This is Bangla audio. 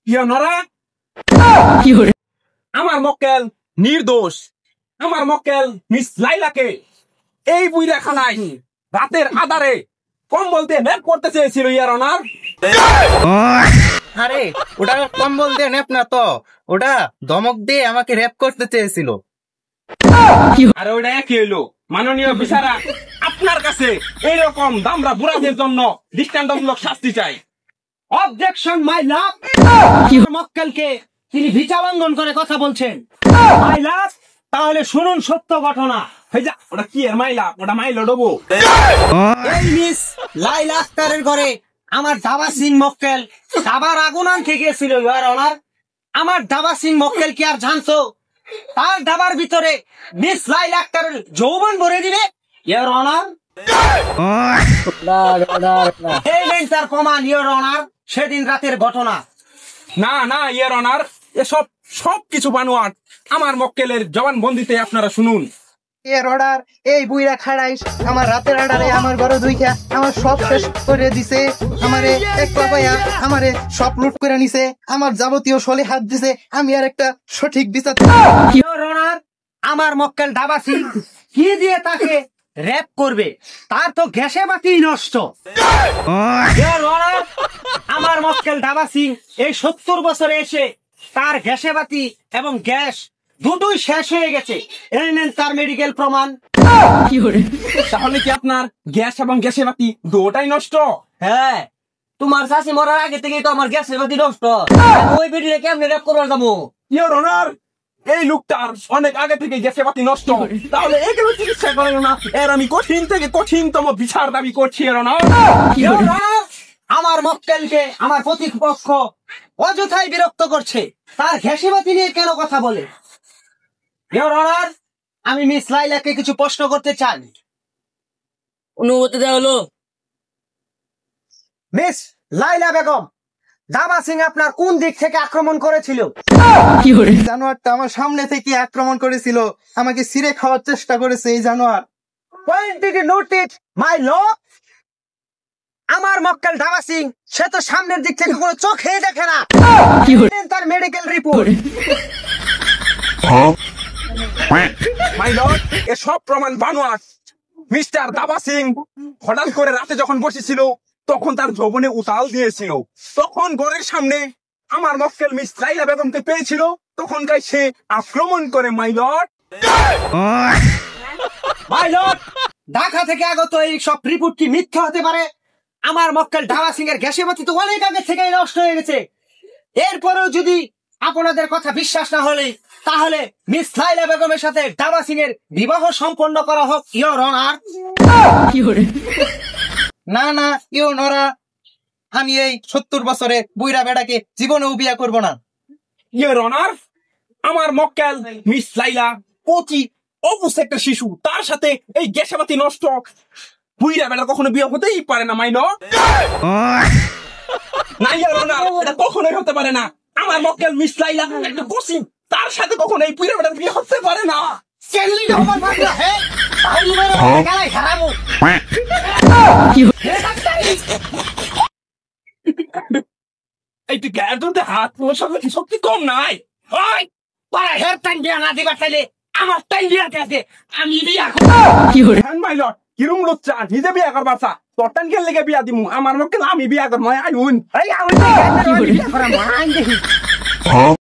নরা আমার মক্কেল নির্দোষ। আমার মক্কেল মিস লাইলাকে এই বুইরা খানায় রাতের আধারে কম্বল দিয়ে ন্যাপ করতে চেয়েছিল ইয়ার অনার। আরে ওটা কম্বল দিয়ে ন্যাপ না তো, ওটা ধমক দিয়ে আমাকে র্যাপ করতে চেয়েছিল। আরে ওটা একই হইলো। মাননীয় বিচারক, আপনার কাছে এইরকম দামরা বুড়াদের জন্য দৃষ্টান্তমূলক শাস্তি চাই। অবজেকশন মাই লাভ। মক্কেলকে তিনি ভিসা লঙ্ঘন করে কথা বলছেন। মাই লাভ, তাহলে শুনুন সত্য ঘটনা। ওটা কি এর মাইলা? ওটা মাইলো ডবো। এই মিস লাইলা আক্তারের ঘরে আমার দাবা সিং মক্কেল দাবার আগুন আনতে গিয়েছিল ইউর অনার। আমার দাবা সিং মক্কেল কি আর জানতো তার দাবার ভিতরে মিস লাইলা আক্তারের যৌবন ভরে দিবে ইউর অনার? এই নেন তার প্রমাণ ইউর অনার, সেদিন রাতের ঘটনা। না না ইয়ার অনার, এসব সবকিছু বানোয়াট। আমার মক্কেলের জবানবন্দিতে আপনারা শুনুন। এর অর্ডার, এই বুইরা খাড়াই আমার রাতের অর্ডারে আমার ঘরে দুইটা আমার সব শেষ করে দিছে। আমারে এক পাপায়া আমারে সব লুট করে নিছে, আমার যাবতীয় সলে হাত দিছে। আমি আর একটা সঠিক বিচার। ইউর অনার, আমার মক্কেল দাবা সিং কি দিয়ে তাকে র‍্যাপ করবে? তার তো গ্যাসে বাতি নষ্ট। ইউর অনার, আমার মক্কেল দাবা সিং এই 70 বছরে এসে তার গ্যাসে বাতি এবং গ্যাস দুটোই শেষ হয়ে গেছে। এই নেন তার মেডিকেল প্রমাণ। তাহলে কি আপনার গ্যাস এবং গ্যাসের বাতি দুটাই নষ্ট? হ্যাঁ, তোমার শাশি মরার আগে থেকেই তো আমার গ্যাসের বাতি নষ্ট। ওই বেডিরে কেমনে র‍্যাপ করবার যাবো? ইউর অনার, এই লোকটার অনেক আগে থেকে গ্যাসের বাতি নষ্ট। তাহলে এগুলো চিকিৎসা করেন না। এর আমি কঠিন থেকে কঠিনতম বিচার দাবি করছি। ইউর অনার, আমার মক্কেলকে আমার প্রতিপক্ষ অযথাই বিরক্ত করছে। তার ঘেঁষে বাতি নিয়ে কেন কথা বলে? ইউর অনার, আমি মিস লাইলাকে কিছু প্রশ্ন করতে চাই। অনুমতি দেওয়া হলো। মিস লাইলা বেগম, দাবা সিং আপনার কোন দিক থেকে আক্রমণ করেছিল? জানোয়ারটা আমার সামনে থেকে আক্রমণ করেছিল, আমাকে ছিঁড়ে খাওয়ার চেষ্টা করেছে এই জানোয়ার। When did you note it, my lord? আমার মক্কেল দাবা সিং সে তো সামনের দিক থেকে কোনো চোখেই দেখে না। তার মেডিকেল রিপোর্ট। মাই লর্ড, এসব প্রমাণ বানোয়াট। মিস্টার দাবা সিং হঠাৎ করে রাতে যখন বসেছিল তখন তার যৌবনে উতাল দিয়েছিল। তখন ঘরের সামনে আমার মক্কেল মিস লাইলা বেগমকে পেয়েছিল, তখনকার সে আক্রমণ করে। My lord, my lord, Dhaka থেকে আগত এই সব রিপোর্ট কি মিথ্যা হতে পারে? আমার মক্কেল দাবা সিং এর গ্যাসের বাতি তো অনেক আগে থেকেই নষ্ট হয়ে গেছে। এরপরেও যদি আপনাদের কথা বিশ্বাস না হলে তাহলে মিস লাইলা বেগমের সাথে দাবা সিং এর বিবাহ সম্পন্ন করা হোক ইউর অনার। না না ইউর অনার, আমি এই 70 বছরে বুইরা বেড়াকে জীবনেও বিয়া করব না। ইউর অনার, আমার মক্কেল মিস লাইলা অতি অবুঝ একটা শিশু, তার সাথে এই গ্যাসের বাতি নষ্ট বুইরা বেড়া কখনো বিয়ে হতেই পারে না। মাই লর্ড, না ইউর অনার, এটা কখনোই হতে পারে না। আমার মক্কেল মিস লাইলা একটা কোচিং, তার সাথে কখনো এই বুইরা বেড়ার বিয়ে হতে পারে না। এই তুই গ্যাস ধরতে হাত তোমার সঙ্গে শক্তি কম নাই। হের টাইম বিয়া না দিবার চাইলে আমার টাইম বিয়া আছে, আমি বিয়া মাই লর্ড, কিরম লুচ্চা, নিজে বিয়া করবার চা, তোর টান খেলে বিয়া দিমু। আমার মক্কেল আমি বিয়া করবো। আইন